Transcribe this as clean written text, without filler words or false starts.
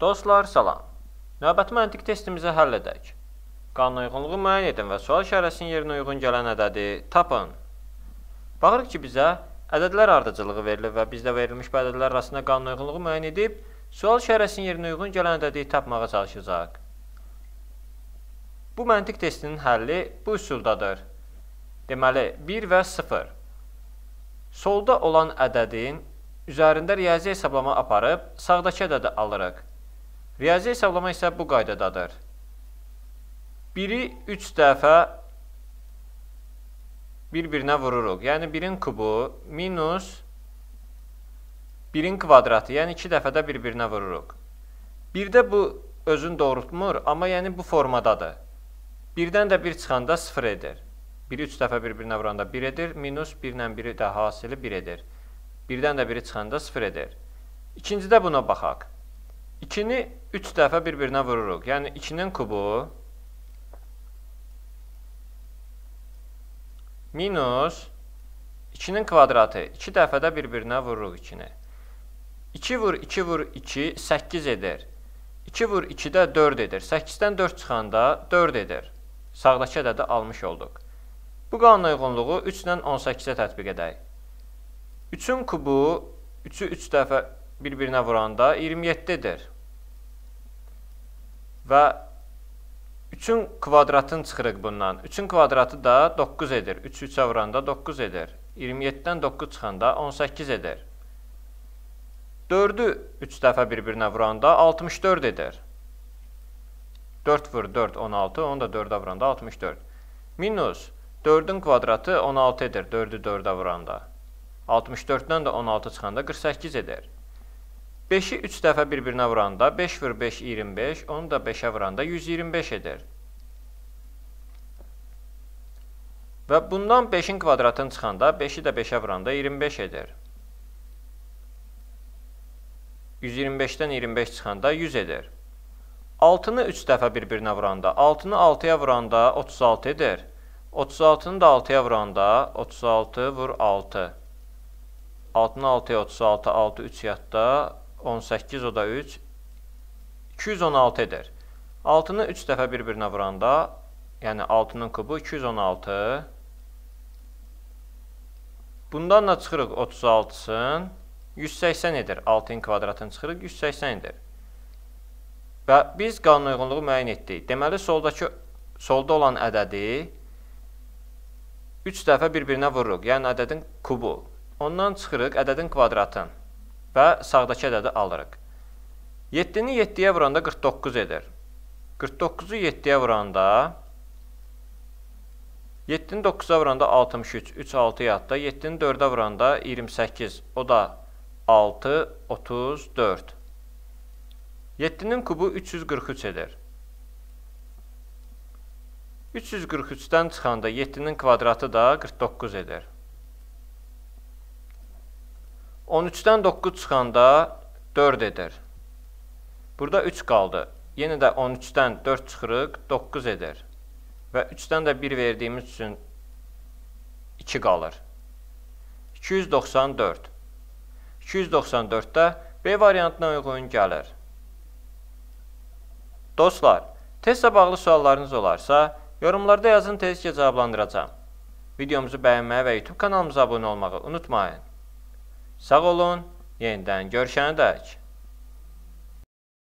Dostlar, salam. Növbəti məntiq testimizi həll edək. Qanuna uyğunluğu müəyyən edin və sual işarəsinin yerinə uyğun gələn ədədi tapın. Baxırıq ki, bizə ədədlər ardıcılığı verilir və bizdə verilmiş bu ədədlər arasında qanuna uyğunluğu müəyyən edib, sual işarəsinin yerinə uyğun gələn ədədi tapmağa çalışacaq. Bu məntiq testinin həlli bu üsuldadır. Deməli, 1 və 0. Solda olan ədədin üzərində riyazi hesablama aparıb, sağdakı ədədi alırıq. Riyazi hesablama isə bu qaydadadır. 1-i 3 dəfə bir-birinə vururuq. Yəni 1-in kubu minus 1-in kvadratı, yəni 2 dəfə də bir-birinə vururuq. 1-də bu özünü doğrultmur, amma yəni bu formadadır. 1-dən də 1 çıxanda 0 edir. 1-i 3 dəfə bir-birinə vuranda 1 edir, minus 1-lə 1-i də hasili 1 edir. 1-dən də 1-i çıxanda 0 edir. İkincidə buna baxaq. 2-ni 3 dəfə bir-birinə vururuq. Yəni 2-nin kubu minus 2-nin kvadratı. 2 dəfə də bir-birinə vururuq 2-ni. 2 vur 2 vur 2, 8 edir. 2 vur 2 də 4 edir. 8-dən 4 çıxanda 4 edir. Sağdakı ədədi almış olduq. Bu qanuna uyğunluğu 3 ilə 18-ə tətbiq edək. 3-ün kubu 3-ü 3 dəfə bir-birinə vuranda 27-dir. Və 3-ün kvadratını çıxırıq bundan. 3-ün kvadratı da 9 edir. 3-ü 3-ə vuranda 9 edir. 27-dən 9 çıxanda 18 edir. 4-ü 3 dəfə bir-birinə vuranda 64 edir. 4 vur 4, 16, onu da 4-ə vuranda 64. Minus 4-ün kvadratı 16 edir, 4-ü 4-ə vuranda. 64-dən də 16 çıxanda 48 edir. 5-i 3 dəfə bir-birinə vuranda 5 vur 5, 25, onu da 5-ə vuranda 125 edir. Və bundan 5-in kvadratını çıxanda 5-i də 5-ə vuranda 25 edir. 125-dən 25 çıxanda 100 edir. 6-nı 3 dəfə bir-birinə vuranda, 6-nı 6-ya vuranda 36 edir. 36-nı da 6-ya vuranda 36 vur 6. 6-nı 6-ya 36, 6, 3 yadda, 18, o da 3, 216 edir. 6-nı 3 dəfə bir-birinə vuranda, yəni 6-nın kubu 216. Bundan da çıxırıq 36-sın, 180 edir. 6-ın kvadratını çıxırıq, 180 edir. Və biz qanuna uyğunluğu müəyyən etdik. Deməli, solda olan ədədi 3 dəfə bir-birinə vururuq, yəni ədədin kubu. Ondan çıxırıq ədədin kvadratını və sağdakı ədədi alırıq. 7-ni 7-yə vuranda 49 edir. 49-u 7-yə vuranda 7-ni 9-a vuranda 63, 3, 6 yadda, 7-ni 4-ə vuranda 28, o da 6, 34. 7-nin kubu 343 edir. 343-dən çıxanda 7-nin kvadratı da 49 edir. 13-dən 9 çıxanda 4 edir. Burada 3 qaldı. Yenə də 13-dən 4 çıxırıq, 9 edir. Və 3-dən də 1 verdiyimiz üçün 2 qalır. 294. 294 də B variantına uyğun gəlir. Dostlar, testlə bağlı suallarınız olarsa, yorumlarda yazın, tezcə cavablandıracağam. Videomuzu bəyənməyi və YouTube kanalımıza abunə olmağı unutmayın. Sağ olun, yenidən görüşənədək.